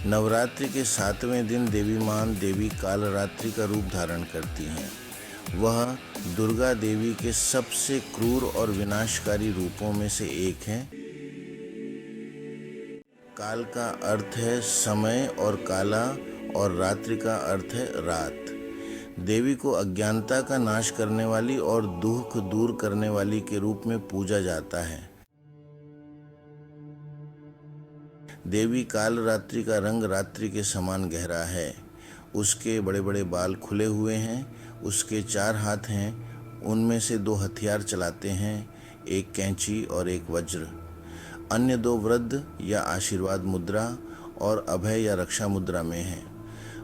नवरात्रि के 7वें दिन देवी मां देवी कालरात्रि का रूप धारण करती हैं। वह दुर्गा देवी के सबसे क्रूर और विनाशकारी रूपों में से एक है। काल का अर्थ है समय और काला, और रात्रि का अर्थ है रात। देवी को अज्ञानता का नाश करने वाली और दुख दूर करने वाली के रूप में पूजा जाता है। देवी कालरात्रि का रंग रात्रि के समान गहरा है। उसके बड़े बड़े बाल खुले हुए हैं। उसके 4 हाथ हैं। उनमें से 2 हथियार चलाते हैं, एक कैंची और एक वज्र। अन्य 2 वृद्ध या आशीर्वाद मुद्रा और अभय या रक्षा मुद्रा में हैं।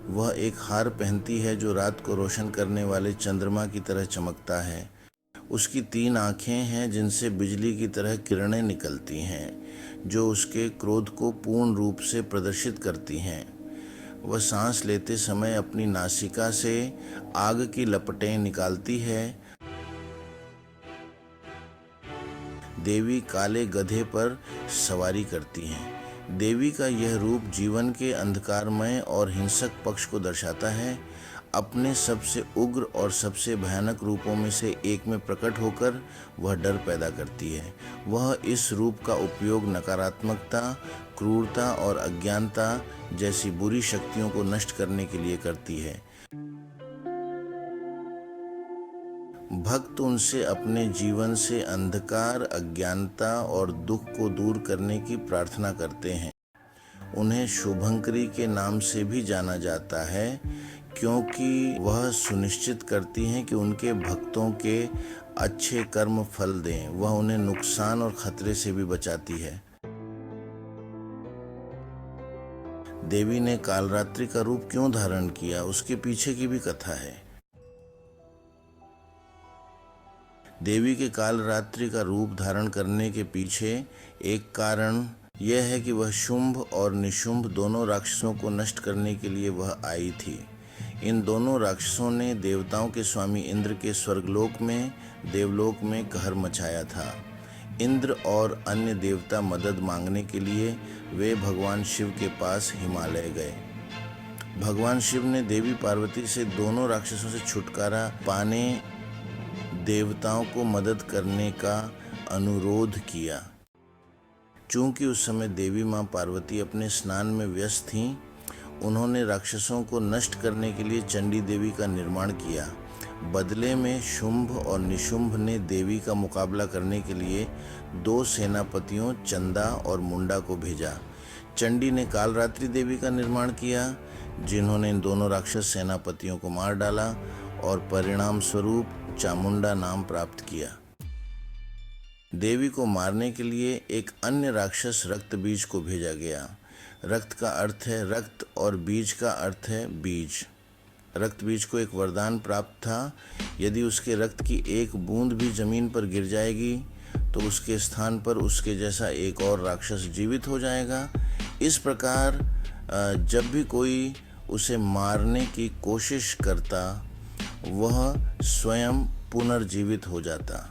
वह एक हार पहनती है जो रात को रोशन करने वाले चंद्रमा की तरह चमकता है। उसकी 3 आँखें हैं जिनसे बिजली की तरह किरणें निकलती हैं, जो उसके क्रोध को पूर्ण रूप से प्रदर्शित करती हैं। वह सांस लेते समय अपनी नासिका से आग की लपटें निकालती है। देवी काले गधे पर सवारी करती हैं। देवी का यह रूप जीवन के अंधकारमय और हिंसक पक्ष को दर्शाता है। अपने सबसे उग्र और सबसे भयानक रूपों में से एक में प्रकट होकर वह डर पैदा करती है। वह इस रूप का उपयोग नकारात्मकता, क्रूरता और अज्ञानता जैसी बुरी शक्तियों को नष्ट करने के लिए करती है। भक्त उनसे अपने जीवन से अंधकार, अज्ञानता और दुख को दूर करने की प्रार्थना करते हैं। उन्हें शुभंकरी के नाम से भी जाना जाता है, क्योंकि वह सुनिश्चित करती हैं कि उनके भक्तों के अच्छे कर्म फल दें। वह उन्हें नुकसान और खतरे से भी बचाती है। देवी ने कालरात्रि का रूप क्यों धारण किया, उसके पीछे की भी कथा है। देवी के कालरात्रि का रूप धारण करने के पीछे एक कारण यह है कि वह शुंभ और निशुंभ दोनों राक्षसों को नष्ट करने के लिए वह आई थी। इन दोनों राक्षसों ने देवताओं के स्वामी इंद्र के स्वर्गलोक में, देवलोक में कहर मचाया था। इंद्र और अन्य देवता मदद मांगने के लिए वे भगवान शिव के पास हिमालय गए। भगवान शिव ने देवी पार्वती से दोनों राक्षसों से छुटकारा पाने देवताओं को मदद करने का अनुरोध किया। चूंकि उस समय देवी मां पार्वती अपने स्नान में व्यस्त थीं, उन्होंने राक्षसों को नष्ट करने के लिए चंडी देवी का निर्माण किया। बदले में शुंभ और निशुंभ ने देवी का मुकाबला करने के लिए 2 सेनापतियों चंदा और मुंडा को भेजा। चंडी ने कालरात्रि देवी का निर्माण किया, जिन्होंने इन दोनों राक्षस सेनापतियों को मार डाला और परिणाम स्वरूप चामुंडा नाम प्राप्त किया। देवी को मारने के लिए एक अन्य राक्षस रक्त बीज को भेजा गया। रक्त का अर्थ है रक्त और बीज का अर्थ है बीज। रक्त बीज को एक वरदान प्राप्त था, यदि उसके रक्त की एक बूंद भी जमीन पर गिर जाएगी तो उसके स्थान पर उसके जैसा एक और राक्षस जीवित हो जाएगा। इस प्रकार जब भी कोई उसे मारने की कोशिश करता, वह स्वयं पुनर्जीवित हो जाता।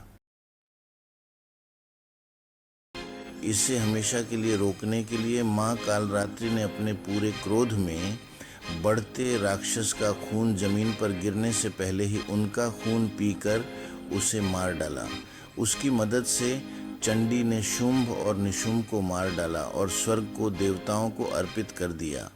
इसे हमेशा के लिए रोकने के लिए मां कालरात्रि ने अपने पूरे क्रोध में बढ़ते राक्षस का खून जमीन पर गिरने से पहले ही उनका खून पीकर उसे मार डाला। उसकी मदद से चंडी ने शुंभ और निशुंभ को मार डाला और स्वर्ग को देवताओं को अर्पित कर दिया।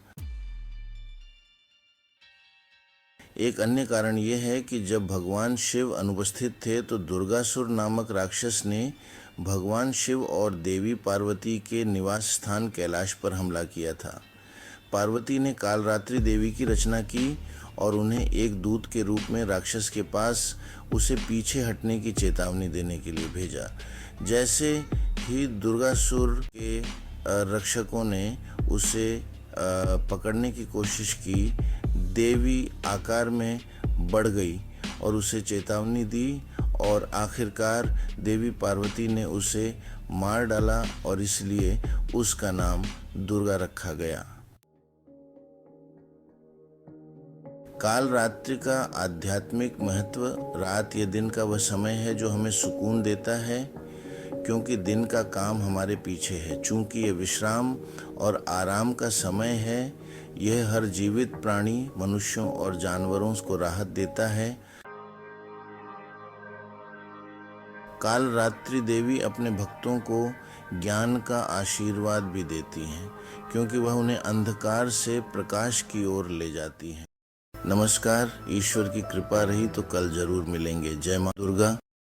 एक अन्य कारण यह है कि जब भगवान शिव अनुपस्थित थे तो दुर्गासुर नामक राक्षस ने भगवान शिव और देवी पार्वती के निवास स्थान कैलाश पर हमला किया था। पार्वती ने कालरात्रि देवी की रचना की और उन्हें एक दूत के रूप में राक्षस के पास उसे पीछे हटने की चेतावनी देने के लिए भेजा। जैसे ही दुर्गासुर के रक्षकों ने उसे पकड़ने की कोशिश की, देवी आकार में बढ़ गई और उसे चेतावनी दी और आखिरकार देवी पार्वती ने उसे मार डाला और इसलिए उसका नाम दुर्गा रखा गया। काल रात्रि का आध्यात्मिक महत्व रात या दिन का वह समय है जो हमें सुकून देता है। क्योंकि दिन का काम हमारे पीछे है। चूंकि ये विश्राम और आराम का समय है, यह हर जीवित प्राणी, मनुष्यों और जानवरों को राहत देता है। काल रात्रि देवी अपने भक्तों को ज्ञान का आशीर्वाद भी देती हैं, क्योंकि वह उन्हें अंधकार से प्रकाश की ओर ले जाती हैं। नमस्कार, ईश्वर की कृपा रही तो कल जरूर मिलेंगे। जय मां दुर्गा।